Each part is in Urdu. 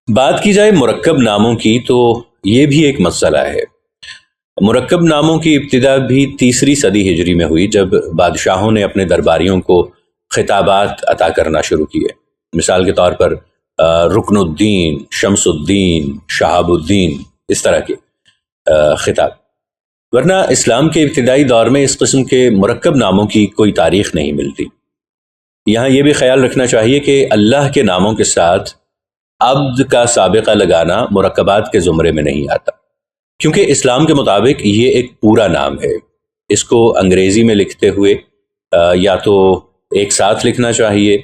بات کی جائے مرکب ناموں کی تو یہ بھی ایک مسئلہ ہے۔ مرکب ناموں کی ابتدا بھی 3 صدی ہجری میں ہوئی، جب بادشاہوں نے اپنے درباریوں کو خطابات عطا کرنا شروع کیے۔ مثال کے طور پر رکن الدین، شمس الدین، شہاب الدین، اس طرح کے خطاب۔ ورنہ اسلام کے ابتدائی دور میں اس قسم کے مرکب ناموں کی کوئی تاریخ نہیں ملتی۔ یہاں یہ بھی خیال رکھنا چاہیے کہ اللہ کے ناموں کے ساتھ عبد کا سابقہ لگانا مرکبات کے زمرے میں نہیں آتا، کیونکہ اسلام کے مطابق یہ ایک پورا نام ہے۔ اس کو انگریزی میں لکھتے ہوئے یا تو ایک ساتھ لکھنا چاہیے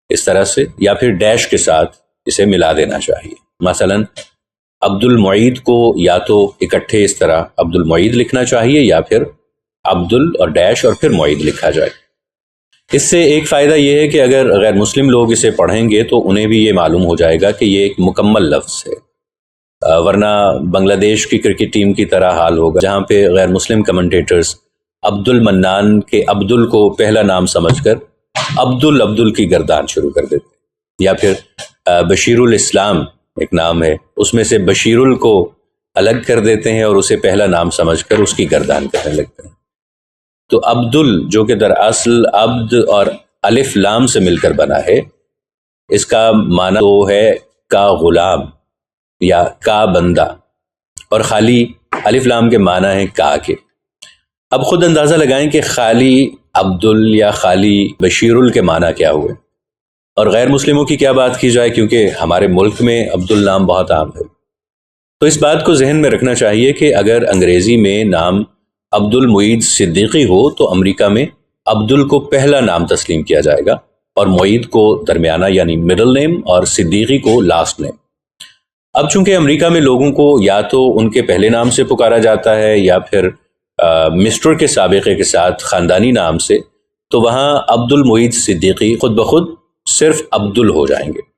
اس طرح سے، یا پھر ڈیش کے ساتھ اسے ملا دینا چاہیے۔ مثلا عبد المعید کو یا تو اکٹھے اس طرح عبد المعید لکھنا چاہیے، یا پھر عبد اور ڈیش اور پھر معید لکھا جائے۔ اس سے ایک فائدہ یہ ہے کہ اگر غیر مسلم لوگ اسے پڑھیں گے تو انہیں بھی یہ معلوم ہو جائے گا کہ یہ ایک مکمل لفظ ہے، ورنہ بنگلہ دیش کی کرکٹ ٹیم کی طرح حال ہوگا، جہاں پہ غیر مسلم کمنٹیٹرز عبد المنان کے عبدل کو پہلا نام سمجھ کر عبدل کی گردان شروع کر دیتے، یا پھر بشیر الاسلام ایک نام ہے، اس میں سے بشیر کو الگ کر دیتے ہیں اور اسے پہلا نام سمجھ کر اس کی گردان کرنے لگتے ہیں۔ تو عبدل جو کہ دراصل عبد اور الف لام سے مل کر بنا ہے، اس کا معنی تو ہے کا غلام یا کا بندہ، اور خالی الف لام کے معنی ہے کا کے۔ اب خود اندازہ لگائیں کہ خالی عبدل یا خالی بشیر کے معنی کیا ہوئے، اور غیر مسلموں کی کیا بات کی جائے، کیونکہ ہمارے ملک میں عبدل نام بہت عام ہے۔ تو اس بات کو ذہن میں رکھنا چاہیے کہ اگر انگریزی میں نام عبد المعید صدیقی ہو تو امریکہ میں عبدل کو پہلا نام تسلیم کیا جائے گا، اور معید کو درمیانہ یعنی مڈل نیم، اور صدیقی کو لاسٹ نیم۔ اب چونکہ امریکہ میں لوگوں کو یا تو ان کے پہلے نام سے پکارا جاتا ہے یا پھر مسٹر کے سابقے کے ساتھ خاندانی نام سے، تو وہاں عبد المعید صدیقی خود بخود صرف عبدل ہو جائیں گے۔